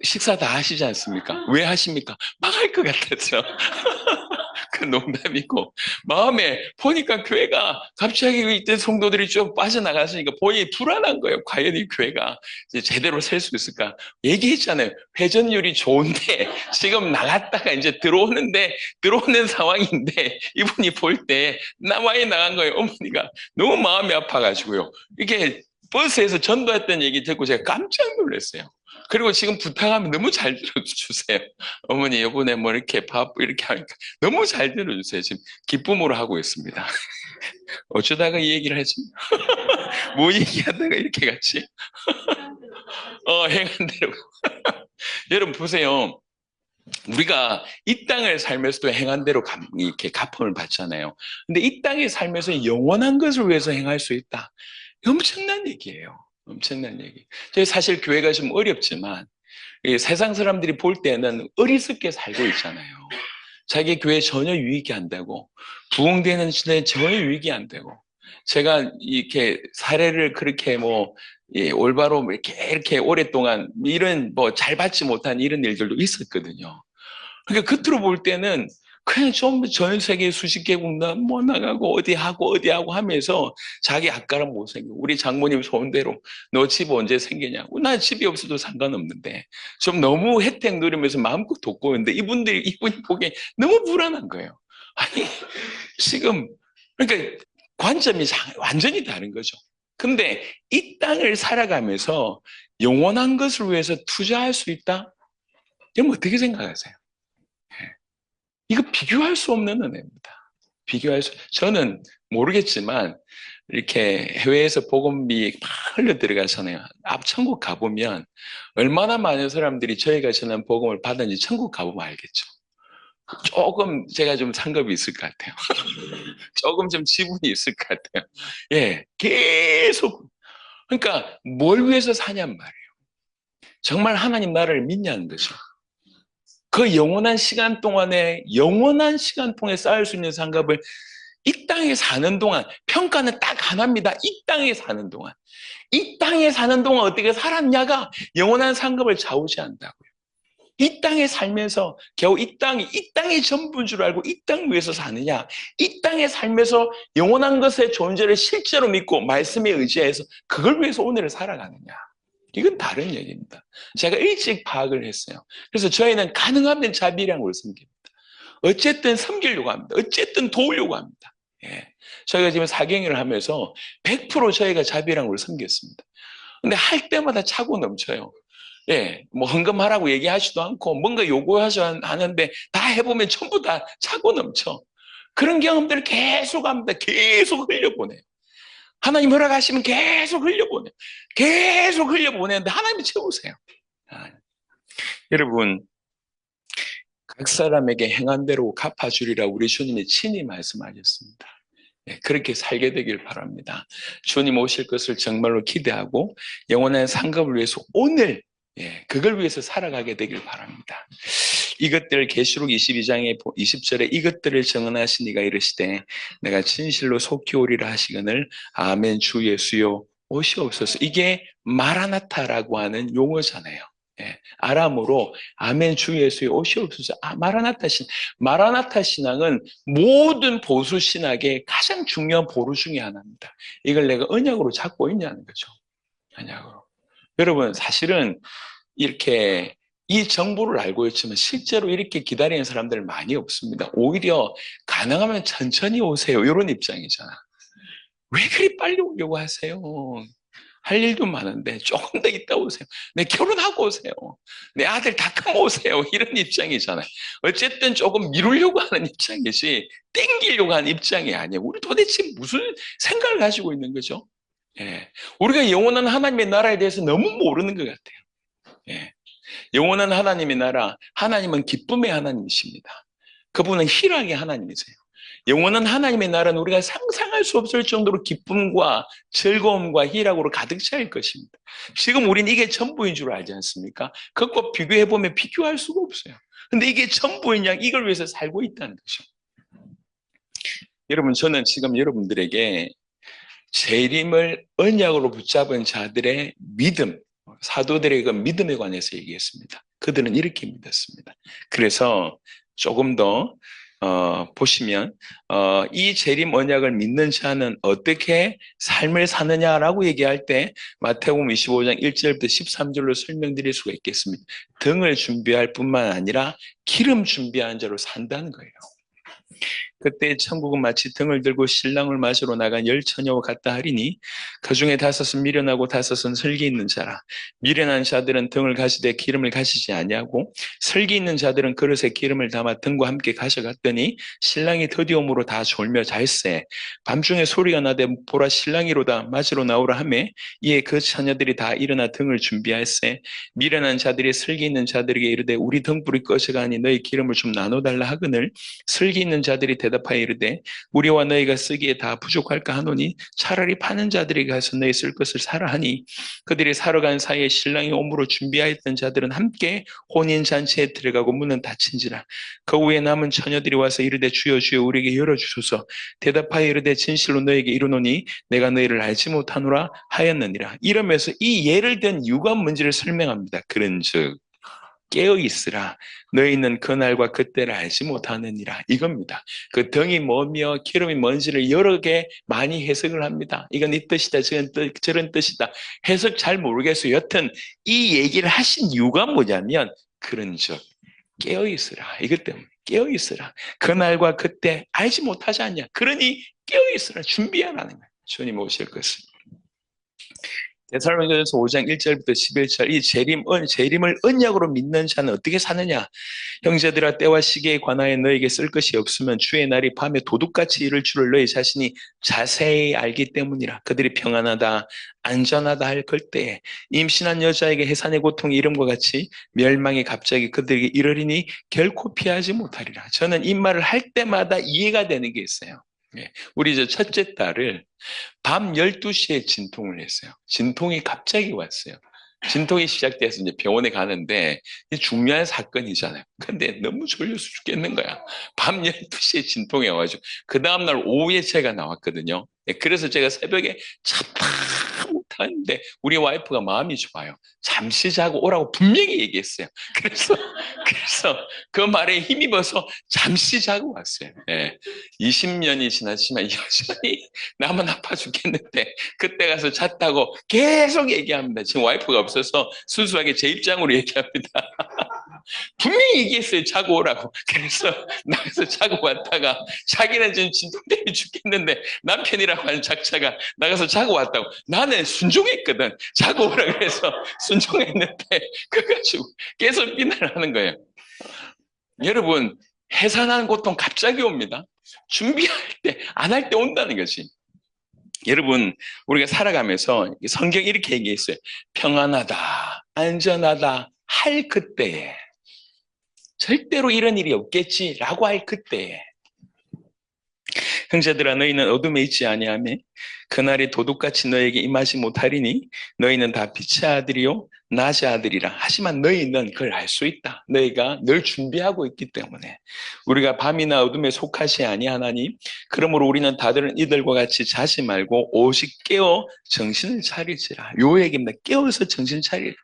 식사 다 하시지 않습니까? 왜 하십니까? 망할 것 같아서. 그 농담이고, 마음에 보니까 교회가 갑자기 이때 성도들이 쭉 빠져나갔으니까 본인이 불안한 거예요. 과연 이 교회가 이제 제대로 셀 수 있을까? 얘기했잖아요. 회전율이 좋은데 지금 나갔다가 이제 들어오는 상황인데 이분이 볼 때 나와에 나간 거예요. 어머니가 너무 마음이 아파가지고요. 이게 버스에서 전도했던 얘기 듣고 제가 깜짝 놀랐어요. 그리고 지금 부탁하면 너무 잘 들어주세요. 어머니, 이번에 뭐 이렇게 밥 이렇게 하니까 너무 잘 들어주세요. 지금 기쁨으로 하고 있습니다. 어쩌다가 이 얘기를 하지? 뭐 얘기하다가 이렇게 같이? 행한 대로. 여러분 보세요. 우리가 이 땅을 살면서도 행한 대로 이렇게 갚음을 받잖아요. 근데 이 땅에 살면서 영원한 것을 위해서 행할 수 있다. 엄청난 얘기예요. 엄청난 얘기. 저희 사실 교회가 좀 어렵지만 이 세상 사람들이 볼 때는 어리석게 살고 있잖아요. 자기 교회 전혀 유익이 안 되고 부흥되는 시대에 전혀 유익이 안 되고 제가 이렇게 사례를 그렇게 뭐 올바로 이렇게 오랫동안 이런 뭐 잘 받지 못한 이런 일들도 있었거든요. 그러니까 겉으로 볼 때는 그냥 좀 전 세계 수십 개국 뭐 나가고 어디 하고 하면서 자기 앞가람 못 생겨. 우리 장모님 소원대로 너 집 언제 생기냐고. 나 집이 없어도 상관없는데 좀 너무 혜택 누리면서 마음껏 돕고 있는데 이분이 보기에 너무 불안한 거예요. 아니 지금 그러니까 관점이 완전히 다른 거죠. 근데 이 땅을 살아가면서 영원한 것을 위해서 투자할 수 있다? 여러분 어떻게 생각하세요? 이거 비교할 수 없는 은혜입니다. 저는 모르겠지만, 이렇게 해외에서 복음이 막 흘러 들어가잖아요. 앞 천국 가보면, 얼마나 많은 사람들이 저희가 전한 복음을 받은지 천국 가보면 알겠죠. 조금 제가 좀 상급이 있을 것 같아요. 조금 좀 지분이 있을 것 같아요. 예, 계속. 그러니까 뭘 위해서 사냔 말이에요. 정말 하나님 나라를 믿냐는 거죠. 그 영원한 시간 동안에 쌓을 수 있는 상급을 이 땅에 사는 동안 평가는 딱 하나입니다. 이 땅에 사는 동안 어떻게 살았냐가 영원한 상급을 좌우지한다고요. 이 땅에 살면서 겨우 이 땅이 전부인 줄 알고 이 땅 위에서 사느냐, 이 땅에 살면서 영원한 것의 존재를 실제로 믿고 말씀에 의지해서 그걸 위해서 오늘을 살아가느냐, 이건 다른 얘기입니다. 제가 일찍 파악을 했어요. 그래서 저희는 가능하면 자비량을 섬깁니다. 어쨌든 섬기려고 합니다. 어쨌든 도우려고 합니다. 예. 저희가 지금 사경회를 하면서 100% 저희가 자비량을 섬겼습니다. 근데 할 때마다 차고 넘쳐요. 예, 뭐 헌금하라고 얘기하지도 않고 뭔가 요구하셔 하는데 다 해보면 전부 다 차고 넘쳐. 그런 경험들을 계속 합니다. 계속 흘려보내요. 하나님 허락하시면 계속 흘려보내요. 계속 흘려보내는데 하나님이 채우세요. 여러분, 각 사람에게 행한 대로 갚아주리라 우리 주님이 친히 말씀하셨습니다. 네, 그렇게 살게 되길 바랍니다. 주님 오실 것을 정말로 기대하고 영원한 상급을 위해서 오늘 그걸 위해서 살아가게 되길 바랍니다. 이것들 계시록 22장의 20절에 이것들을 정언하신 이가 이르시되 내가 진실로 속히 오리라 하시거늘 아멘 주 예수여 오시옵소서. 이게 마라나타라고 하는 용어잖아요. 아람어로 아멘 주 예수여 오시옵소서. 마라나타 신앙은 모든 보수 신학의 가장 중요한 보루 중에 하나입니다. 이걸 내가 언약으로 잡고 있냐는 거죠. 언약으로. 여러분 사실은 이렇게 이 정보를 알고 있지만 실제로 이렇게 기다리는 사람들 많이 없습니다. 오히려 가능하면 천천히 오세요. 이런 입장이잖아. 왜 그리 빨리 오려고 하세요? 할 일도 많은데 조금 더 있다 오세요. 내 결혼하고 오세요. 내 아들 다 크면 오세요. 이런 입장이잖아요. 어쨌든 조금 미루려고 하는 입장이지 땡기려고 하는 입장이 아니에요. 우리 도대체 무슨 생각을 가지고 있는 거죠? 예. 우리가 영원한 하나님의 나라에 대해서 너무 모르는 것 같아요. 예. 영원한 하나님의 나라, 하나님은 기쁨의 하나님이십니다. 그분은 희락의 하나님이세요. 영원한 하나님의 나라는 우리가 상상할 수 없을 정도로 기쁨과 즐거움과 희락으로 가득 차일 것입니다. 지금 우리는 이게 전부인 줄 알지 않습니까? 그것과 비교해보면 비교할 수가 없어요. 근데 이게 전부인 양 이걸 위해서 살고 있다는 거죠. 여러분, 저는 지금 여러분들에게 재림을 언약으로 붙잡은 자들의 믿음, 사도들의 그 믿음에 관해서 얘기했습니다. 그들은 이렇게 믿었습니다. 그래서 조금 더 보시면 이 재림 언약을 믿는 자는 어떻게 삶을 사느냐라고 얘기할 때 마태복음 25장 1절부터 13절로 설명드릴 수가 있겠습니다. 등을 준비할 뿐만 아니라 기름 준비한 자로 산다는 거예요. 그때 천국은 마치 등을 들고 신랑을 맞으러 나간 열 처녀와 같다 하리니 그중에 5은 미련하고 5은 슬기 있는 자라. 미련한 자들은 등을 가시되 기름을 가시지 아니하고 슬기 있는 자들은 그릇에 기름을 담아 등과 함께 가져갔더니 신랑이 더디옴으로 다 졸며 잘세. 밤중에 소리가 나되 보라 신랑이로다 맞으러 나오라 하매 이에 그 처녀들이 다 일어나 등을 준비할세. 미련한 자들이 슬기 있는 자들에게 이르되 우리 등불이 꺼져가니 너희 기름을 좀 나눠달라 하거늘 슬기 있는 자들이 대답하여 이르되 우리와 너희가 쓰기에 다 부족할까 하노니 차라리 파는 자들에게 가서 너희 쓸 것을 사라 하니 그들이 사러 간 사이에 신랑이 오므로 준비하였던 자들은 함께 혼인잔치에 들어가고 문은 닫힌지라. 그 후에 남은 처녀들이 와서 이르되 주여 주여 우리에게 열어주소서. 대답하여 이르되 진실로 너희에게 이르노니 내가 너희를 알지 못하노라 하였느니라. 이러면서 이 예를 든 이유가 뭔지를 설명합니다. 그런즉 깨어 있으라. 너희는 그날과 그때를 알지 못하느니라. 이겁니다. 그 등이 뭐며 기름이 뭔지를 여러 개 많이 해석을 합니다. 이건 이 뜻이다, 저런 뜻이다. 해석 잘 모르겠어요. 여튼 이 얘기를 하신 이유가 뭐냐면 그런즉 깨어 있으라. 이것 때문에 깨어 있으라. 그날과 그때 알지 못하지 않냐. 그러니 깨어 있으라. 준비하라는 거예요. 주님 오실 것을. 데살로니가전서 5장 1절부터 11절 이 재림을 언약으로 믿는 자는 어떻게 사느냐. 형제들아 때와 시기에 관하여 너에게 쓸 것이 없으면 주의 날이 밤에 도둑같이 이를 줄을 너희 자신이 자세히 알기 때문이라. 그들이 평안하다 안전하다 할 그때에 임신한 여자에게 해산의 고통이 이름과 같이 멸망이 갑자기 그들에게 이르리니 결코 피하지 못하리라. 저는 이 말을 할 때마다 이해가 되는 게 있어요. 우리 첫째 딸을 밤 12시에 진통을 했어요. 진통이 갑자기 왔어요. 진통이 시작돼서 이제 병원에 가는데 중요한 사건이잖아요. 근데 너무 졸려서 죽겠는 거야. 밤 12시에 진통이 와가지고 그 다음날 오후에 제가 나왔거든요. 그래서 제가 새벽에 참다 못하는데 우리 와이프가 마음이 좋아요. 잠시 자고 오라고 분명히 얘기했어요. 그래서 그 말에 힘입어서 잠시 자고 왔어요. 20년이 지났지만 여전히 나만 아파 죽겠는데 그때 가서 잤다고 계속 얘기합니다. 지금 와이프가 없어서 순수하게 제 입장으로 얘기합니다. 분명히 얘기했어요. 자고 오라고. 그래서 나가서 자고 왔다가 자기는 지금 진통 때문에 죽겠는데 남편이라고 하는 작자가 나가서 자고 왔다고. 나는 순종했거든. 자고 오라 그래서 순종했는데 그래가지고 계속 비난하는 거예요. 여러분 해산하는 고통 갑자기 옵니다. 준비할 때 안 할 때 온다는 거지. 여러분 우리가 살아가면서 성경 이렇게 얘기했어요. 평안하다 안전하다 할 그때에 절대로 이런 일이 없겠지라고 할 그때에 형제들아 너희는 어둠에 있지 아니하며 그날이 도둑같이 너에게 임하지 못하리니 너희는 다 빛의 아들이요 낮의 아들이라. 하지만 너희는 그걸 알 수 있다. 너희가 늘 준비하고 있기 때문에. 우리가 밤이나 어둠에 속하지 아니하나니 그러므로 우리는 다들 이들과 같이 자지 말고 오직 깨어 정신을 차리지라. 요 얘기입니다. 깨어서 정신 차리라.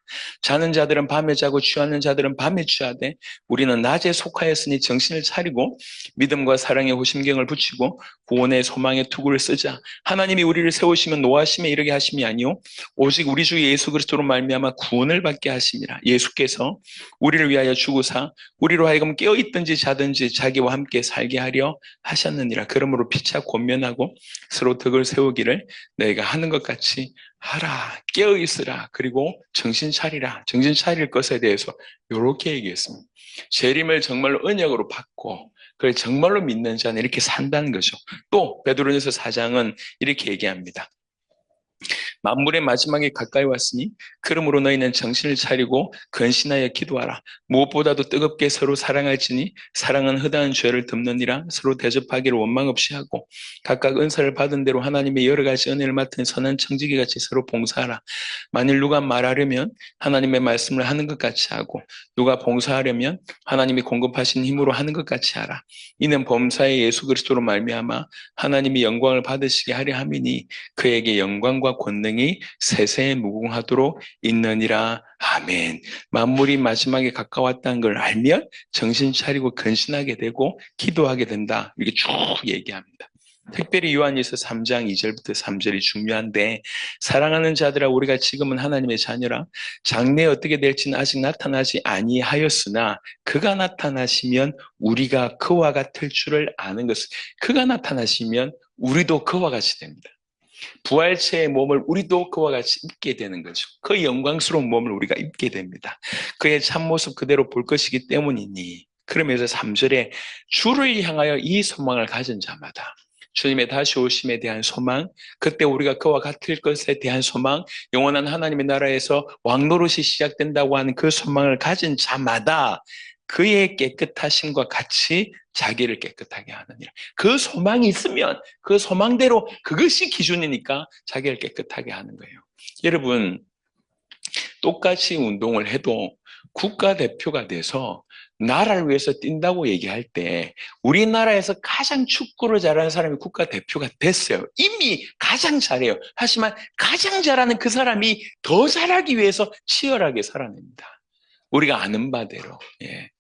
자는 자들은 밤에 자고 취하는 자들은 밤에 취하되 우리는 낮에 속하였으니 정신을 차리고 믿음과 사랑의 호심경을 붙이고 구원의 소망의 투구를 쓰자. 하나님이 우리를 세우시면 노하심에 이르게 하심이 아니요 오직 우리 주 예수 그리스도로 말미암아 구원을 받게 하심이라. 예수께서 우리를 위하여 죽으사 우리로 하여금 깨어있든지 자든지 자기와 함께 살게 하려 하셨느니라. 그러므로 피차 권면하고 서로 덕을 세우기를 너희가 하는 것 같이 하라. 깨어있으라. 그리고 정신 차리라. 정신 차릴 것에 대해서 이렇게 얘기했습니다. 재림을 정말로 언약으로 받고 그걸 정말로 믿는 자는 이렇게 산다는 거죠. 또 베드로전서 4장은 이렇게 얘기합니다. 만물의 마지막에 가까이 왔으니 그러므로 너희는 정신을 차리고 근신하여 기도하라. 무엇보다도 뜨겁게 서로 사랑할지니 사랑은 허다한 죄를 덮느니라. 서로 대접하기를 원망 없이 하고 각각 은사를 받은 대로 하나님의 여러 가지 은혜를 맡은 선한 청지기 같이 서로 봉사하라. 만일 누가 말하려면 하나님의 말씀을 하는 것 같이 하고 누가 봉사하려면 하나님이 공급하신 힘으로 하는 것 같이 하라. 이는 범사의 예수 그리스도로 말미암아 하나님이 영광을 받으시게 하려 함이니 그에게 영광과 권능이 세세에 무궁하도록 있느니라. 아멘. 만물이 마지막에 가까웠다는 걸 알면 정신 차리고 근신하게 되고 기도하게 된다. 이렇게 쭉 얘기합니다. 특별히 요한일서 3장 2절부터 3절이 중요한데 사랑하는 자들아 우리가 지금은 하나님의 자녀라 장래에 어떻게 될지는 아직 나타나지 아니하였으나 그가 나타나시면 우리가 그와 같을 줄을 아는 것은 그가 나타나시면 우리도 그와 같이 됩니다. 부활체의 몸을 우리도 그와 같이 입게 되는 거죠. 그 영광스러운 몸을 우리가 입게 됩니다. 그의 참모습 그대로 볼 것이기 때문이니. 그러면서 3절에 주를 향하여 이 소망을 가진 자마다, 주님의 다시 오심에 대한 소망, 그때 우리가 그와 같을 것에 대한 소망, 영원한 하나님의 나라에서 왕노릇이 시작된다고 하는 그 소망을 가진 자마다 그의 깨끗하심과 같이 자기를 깨끗하게 하느니라. 그 소망이 있으면 그 소망대로 그것이 기준이니까 자기를 깨끗하게 하는 거예요. 여러분, 똑같이 운동을 해도 국가대표가 돼서 나라를 위해서 뛴다고 얘기할 때 우리나라에서 가장 축구를 잘하는 사람이 국가대표가 됐어요. 이미 가장 잘해요. 하지만 가장 잘하는 그 사람이 더 잘하기 위해서 치열하게 살아냅니다. 우리가 아는 바대로. 예.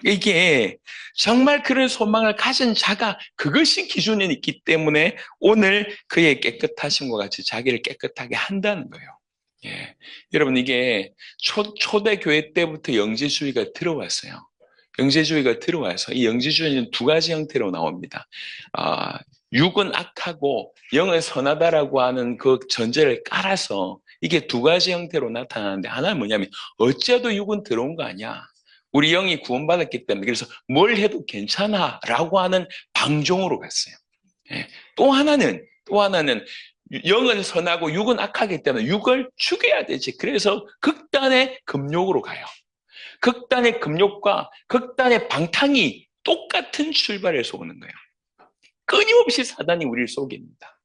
이게 정말 그런 소망을 가진 자가 그것이 기준이 있기 때문에 오늘 그의 깨끗하심과 같이 자기를 깨끗하게 한다는 거예요. 예. 여러분, 이게 초대 교회 때부터 영지주의가 들어왔어요. 영지주의가 들어와서 이 영지주의는 두 가지 형태로 나옵니다. 육은 악하고 영은 선하다라고 하는 그 전제를 깔아서 이게 두 가지 형태로 나타나는데, 하나는 뭐냐면 어째도 육은 들어온 거 아니야. 우리 영이 구원받았기 때문에 그래서 뭘 해도 괜찮아라고 하는 방종으로 갔어요. 예. 또 하나는 영은 선하고 육은 악하기 때문에 육을 죽여야 되지. 그래서 극단의 금욕으로 가요. 극단의 금욕과 극단의 방탕이 똑같은 출발에서 오는 거예요. 끊임없이 사단이 우리를 속입니다.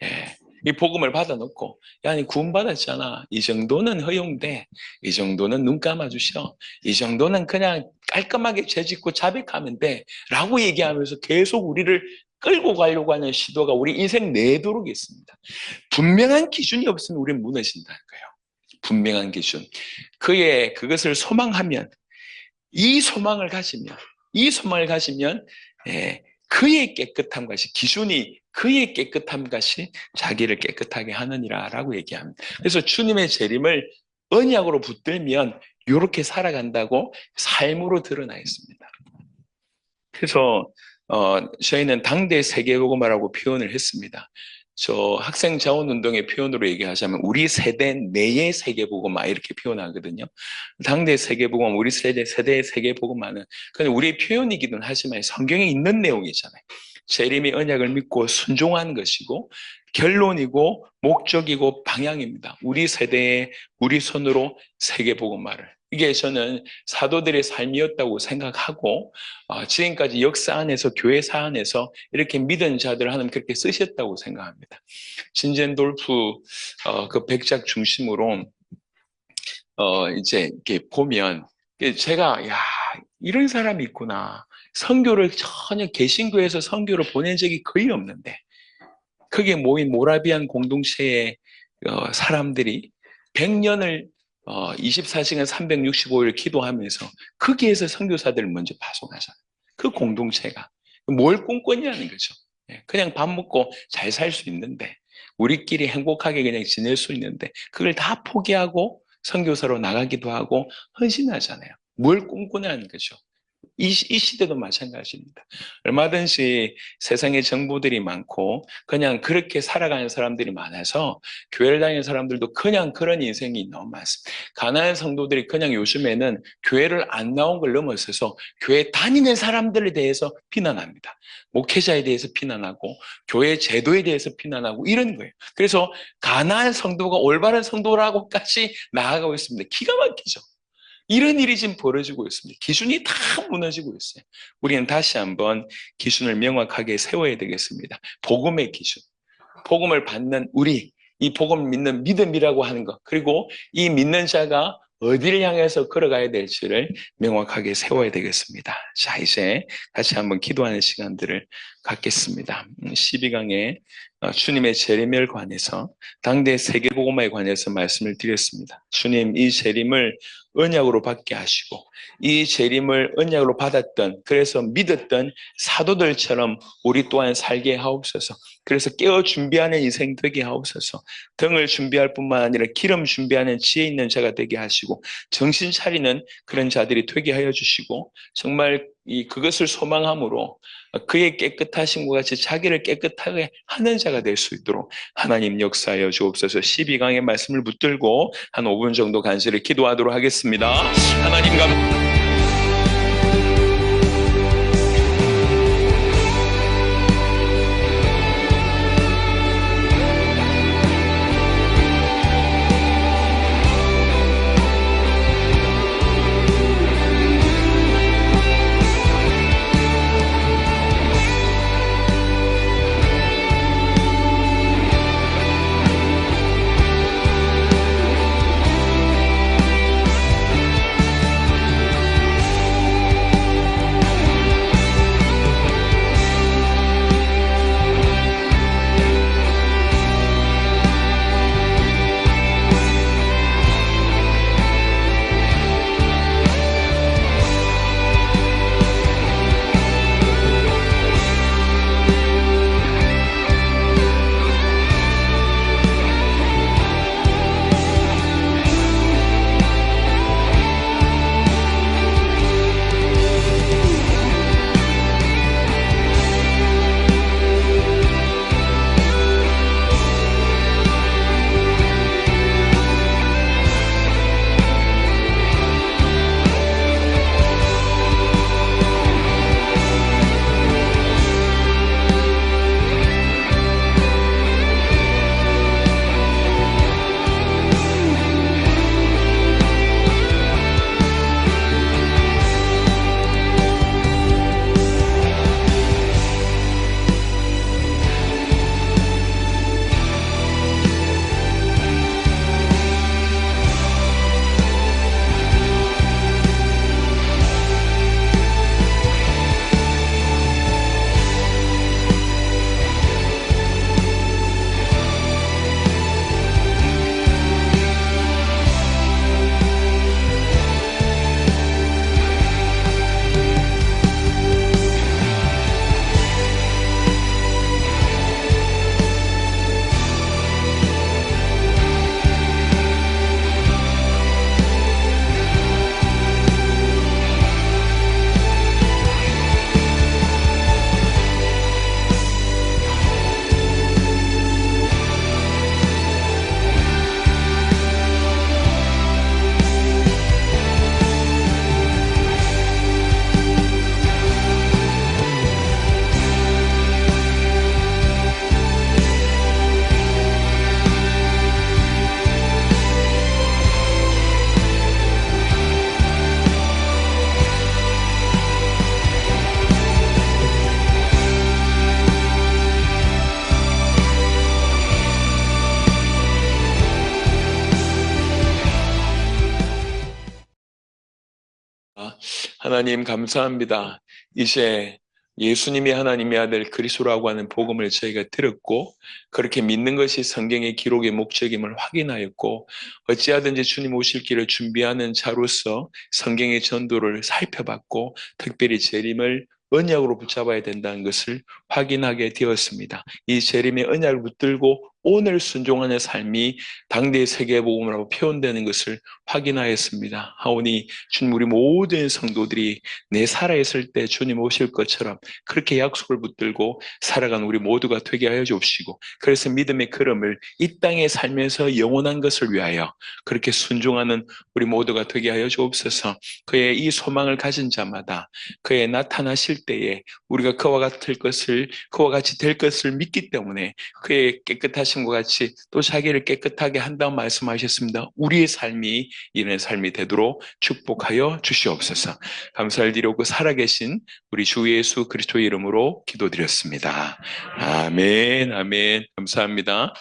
예. 이 복음을 받아놓고, 야, 니 구원받았잖아. 이 정도는 허용돼. 이 정도는 눈 감아주셔. 이 정도는 그냥 깔끔하게 죄짓고 자백하면 돼. 라고 얘기하면서 계속 우리를 끌고 가려고 하는 시도가 우리 인생 내도록 있습니다. 분명한 기준이 없으면 우리는 무너진다는 거예요. 분명한 기준. 그것을 소망하면, 이 소망을 가지면, 예, 그의 깨끗함 것이, 기준이 그의 깨끗함 것이 자기를 깨끗하게 하느니라 라고 얘기합니다. 그래서 주님의 재림을 언약으로 붙들면 이렇게 살아간다고 삶으로 드러나 있습니다. 그래서 저희는 당대 세계복음화라고 표현을 했습니다. 저 학생 자원운동의 표현으로 얘기하자면 우리 세대 내의 세계복음화 이렇게 표현하거든요. 당대 세계복음, 우리 세대의 세계복음화는 그냥 우리의 표현이기는 하지만 성경에 있는 내용이잖아요. 재림의 언약을 믿고 순종한 것이고 결론이고 목적이고 방향입니다. 우리 세대의 우리 손으로 세계복음화를. 이게 저는 사도들의 삶이었다고 생각하고 지금까지 역사 안에서 교회사 안에서 이렇게 믿은 자들 하나님 그렇게 쓰셨다고 생각합니다. 신젠돌프 그 백작 중심으로 이제 이렇게 보면 제가 야 이런 사람이 있구나. 선교를 전혀 개신교에서 선교를 보낸 적이 거의 없는데 거기에 모인 모라비안 공동체의 사람들이 100년을 24시간 365일 기도하면서 거기에서 선교사들을 먼저 파송하잖아요. 그 공동체가 뭘 꿈꾸냐는 거죠. 그냥 밥 먹고 잘 살 수 있는데 우리끼리 행복하게 그냥 지낼 수 있는데 그걸 다 포기하고 선교사로 나가기도 하고 헌신하잖아요. 뭘 꿈꾸냐는 거죠. 이 시대도 마찬가지입니다. 얼마든지 세상에 정보들이 많고 그냥 그렇게 살아가는 사람들이 많아서 교회를 다니는 사람들도 그냥 그런 인생이 너무 많습니다. 가난한 성도들이 그냥 요즘에는 교회를 안 나온 걸 넘어서서 교회 다니는 사람들에 대해서 비난합니다. 목회자에 대해서 비난하고 교회 제도에 대해서 비난하고 이런 거예요. 그래서 가난한 성도가 올바른 성도라고까지 나아가고 있습니다. 기가 막히죠. 이런 일이 지금 벌어지고 있습니다. 기준이 다 무너지고 있어요. 우리는 다시 한번 기준을 명확하게 세워야 되겠습니다. 복음의 기준. 복음을 받는 우리, 이 복음을 믿는 믿음이라고 하는 것, 그리고 이 믿는 자가 어디를 향해서 걸어가야 될지를 명확하게 세워야 되겠습니다. 자, 이제 같이 한번 기도하는 시간들을 갖겠습니다. 12강에 주님의 재림에 관해서 당대 세계복음화에 관해서 말씀을 드렸습니다. 주님, 이 재림을 언약으로 받게 하시고 이 재림을 언약으로 받았던, 그래서 믿었던 사도들처럼 우리 또한 살게 하옵소서. 그래서 깨어 준비하는 인생 되게 하옵소서. 등을 준비할 뿐만 아니라 기름 준비하는 지혜 있는 자가 되게 하시고 정신 차리는 그런 자들이 되게 하여 주시고 정말 그것을 소망함으로 그의 깨끗하심과 같이 자기를 깨끗하게 하는 자가 될 수 있도록 하나님 역사하여 주옵소서. 12강의 말씀을 붙들고 한 5분 정도 간절히 기도하도록 하겠습니다. 하나님 하나님 감사합니다. 이제 예수님이 하나님의 아들 그리스도라고 하는 복음을 저희가 들었고 그렇게 믿는 것이 성경의 기록의 목적임을 확인하였고 어찌하든지 주님 오실 길을 준비하는 자로서 성경의 전도를 살펴봤고 특별히 재림을 언약으로 붙잡아야 된다는 것을 확인하게 되었습니다. 이 재림의 언약을 붙들고 오늘 순종하는 삶이 당대의 세계복음으로 표현되는 것을 확인하였습니다. 하오니 주님 우리 모든 성도들이 내 살아있을 때 주님 오실 것처럼 그렇게 약속을 붙들고 살아간 우리 모두가 되게 하여 주옵시고 그래서 믿음의 걸음을 이 땅에 살면서 영원한 것을 위하여 그렇게 순종하는 우리 모두가 되게 하여 주옵소서. 그의 이 소망을 가진 자마다 그의 나타나실 때에 우리가 그와 같이 될 것을 믿기 때문에 그의 깨끗하심과 같이 또 자기를 깨끗하게 한다고 말씀하셨습니다. 우리의 삶이 이런 삶이 되도록 축복하여 주시옵소서. 감사를 드리고 살아계신 우리 주 예수 그리스도의 이름으로 기도드렸습니다. 아멘, 아멘. 감사합니다.